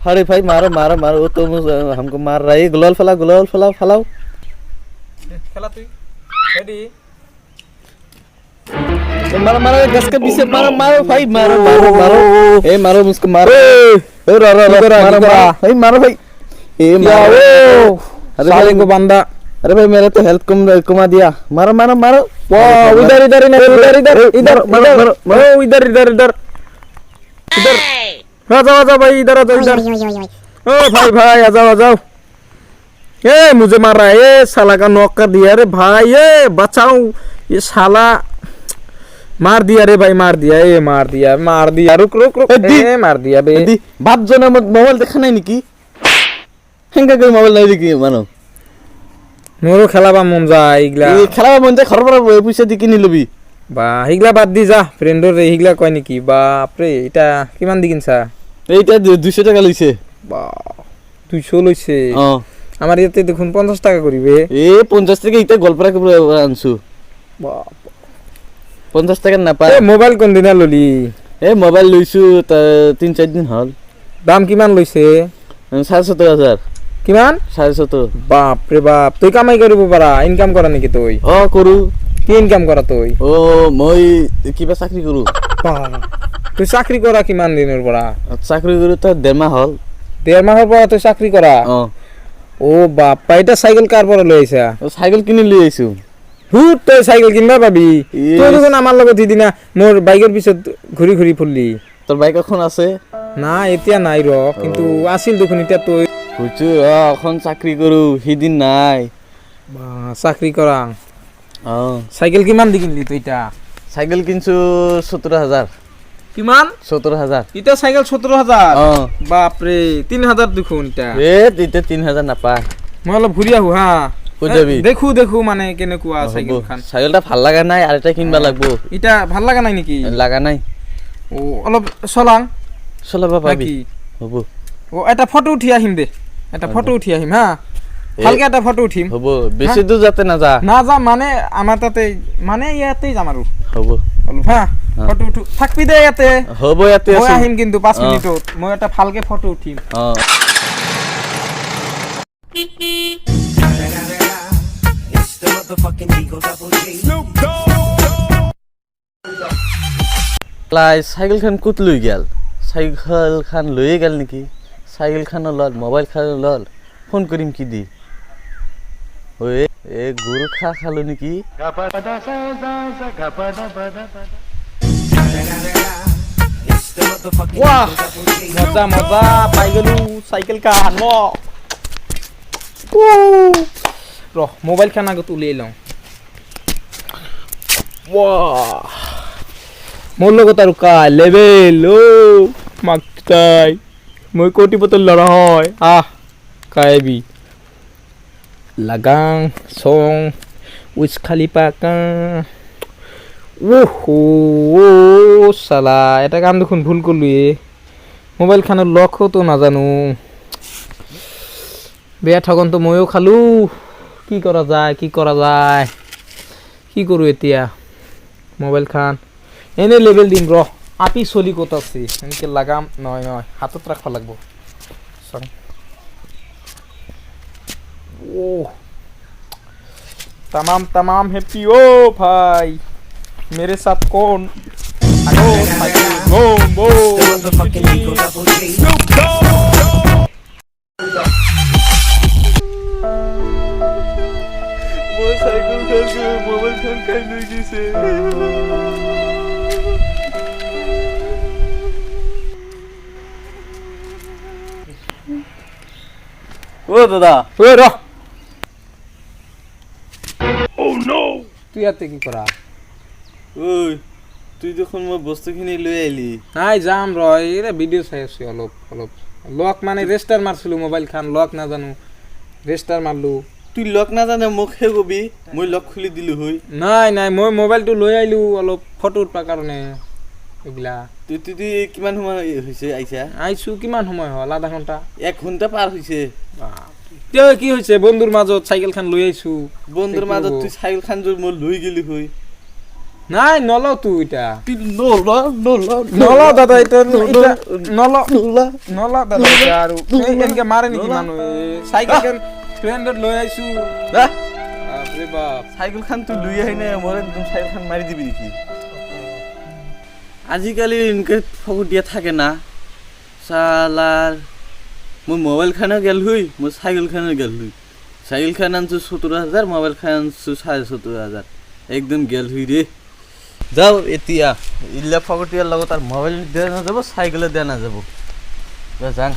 अरे भाई मारो मारो मारो वो तो हमको मार रहा है गुलाल फैलाओ खेला तू रेडी मारो मारो गस के पीछे मारो मारो भाई मारो ए मारो मुझको मारो मारो भाई मारो भाई ए मारो साले को बंदा अरे भाई मेरा तो हेल्थ कमा दिया मारो वाह इधर आजा भाई इधर ओ भाई आ जाओ ए मुझे मार रहा है ये साला का नॉक कर दिया रे भाई ये बचाओ ये साला मार दिया रे भाई मार दिया रुक मार दिया बे बाप जो ना मोबाइल देखा नहीं निकी हेंगा कोई मोबाइल नहीं देखी मानो मोरो খেলাবা মন যায় ইগলা এই খেলাবা মন যায় খরবরা পয়সা দি কিনি লবি বা ইগলা বাদ দি যা ফ্রেন্ডর রে ইগলা কয় নাকি বাপ রে এটা কিমান দি কিনছা এইটা 200 টাকা লইছে বা 200 লইছে আমার এতে দেখুন 50 টাকা করিবে এ 50 টাকা এটা গল্পরা করে আনছু বাপ 50 টাকা না পায় এ মোবাইল কোন দিনা ললি এ মোবাইল লইছু 3-4 দিন হল দাম কিমান লইছে 7,500 কিমান 7,500 বাপ রে বাপ তুই কামাই করিব পারা ইনকাম করা নাকি তুই কरू কি ইনকাম করা তুই মই কিবা চাকরি কरू তুই চাকরি করা কিমান দিনের পরা চাকরি কरू তো 1.5 মাহ হল 1.5 মাহৰ পৰা তুই চাকৰি কৰা ও বাপ পাইটা সাইকেল কার পরে লৈ আইছা সাইকেল কিনি লৈ আইছো হুট তুই সাইকেল কিনবা পাবি তুই দেখোন আমার লগত দিনা মোর বাইকের পিছত ঘুরি ঘুরি ফুললি তোর বাইক এখন আছে না এতিয়া নাই র কিন্তু আছিল দেখোন এটা তুই বুঝছো এখন চাকরি কरू হিদিন নাই বা চাকরি করা সাইকেল কিমান দি কিনলি তুই এটা সাইকেল কিনছো 17,000 কিমান 17,000 এটা সাইকেল 17,000 বাপ রে 3,000 দেখুন এটা এটা 3,000 না পায় মই অলপ ঘুরি আহু হ্যাঁ কই যাবি দেখু মানে কেনেকুয়া সাইকেল খান সাইকেলটা ভাল লাগা নাই আর এটা কিনবা লাগবো এটা ভাল লাগা নাই নাকি লাগা নাই ও অলপ চলাবা পাবি হবো ও এটা ফটো উঠি আহিম দে এটা ফটো উঠি আহিম হ্যাঁ ভালকে এটা ফটো উঠিম হবো বেশি দূর যাতে না যা মানে আমার তাতে মানে ইয়াতেই যাম আৰু হবো হ্যাঁ ফটো উঠু থাকবি দে ইয়াতে হবো ইয়াতে মই আহিম কিন্তু 5 মিনিটত মই এটা ভালকে ফটো উঠিম সাইকেল খান কুত লই গেল সাইকেল খান লয়ে গেল নাকি সাইকেল খান লল মোবাইল খান লল ফোন করিম কি দি ওই এ গুরু খালো নাকি वाह मजा मजा पाई गलु साइकिल का हानो रो मोबाइल खाना को तू ले लो वाह मोर লগত আৰু কা লেভেল ও মাকটাই মই কোটিপতি লৰা হয় কাইবি লাগাং সং উইচ খালি পাকা ওহো সালা এটা কাম দেখুন ভুল করলি মোবাইল খানের লক্ষ্য তো না জানো বেয়া ঠগন তো ময়ও খালু কি করা যায় কি করু এতিয়া মোবাইল খান এনে লেভেল দিম র আপি চলি কত আছে এনেকে লাগাম নয় হাতত রাখবা লাগবো সরি ও तमाम हैप्पी ओ भाई मेरे साथ कौन हेलो बूम वो साइकिल करके मोबाइल खान कर लगी से ओ दादा ओ रो Oh no! তুই আতে কি করা ওই তুই যখন মই বস্তুখিনি লৈ আইলি নাই যাম ৰ এৰে ভিডিও চাই আছো অলপ লক মানে রেস্টার মারছিলো মোবাইল খান লক না জানো রেস্টার মারলু তুই লক না জানে মুখে কবি মই লক খুলি দিলু হই নাই মই মোবাইলটো লৈ আইলু অলপ ফটো উঠবা কাৰণে এগলা তুই কিমান সময় হৈছে আইছো কিমান সময় হল আধা ঘন্টা 1 ঘন্টা পার হৈছে তেও কি হৈছে বন্ধুৰ মাজত সাইকেল খান লৈ আইছো বন্ধুৰ মাজত তুই সাইকেল খান জোৰ মই লৈ গলি হই নাই নলও তুই এটা নোলা নোলা নলও দাদা এটা নোলা নলও নোলা নলও দাদা এটা আৰু এনেকে মাৰে নেকি মানুহ চাইকেল খান ফ্ৰেণ্ডত লৈ আইছো বাপৰে বাপ চাইকেল খান তুই লুই আহি নাই মোৰ একদম চাইকেল খান মাৰি দিবি নেকি আজিকালি এনেকে ফকটিয়া থাকে না সালার মোৰ মোবাইল খানো গেল হুই মোৰ সাইকেল খানো গেল হুই সাইকেল খান আনছো 17,000 মোবাইল খান আনছো 17,500 একদম গেল হুই রে যাও এতিয়া ইল্লা ফকটিয়ার লগত আর মোবাইল দেয়া না যাব সাইকেলে দেয়া না যাব যাং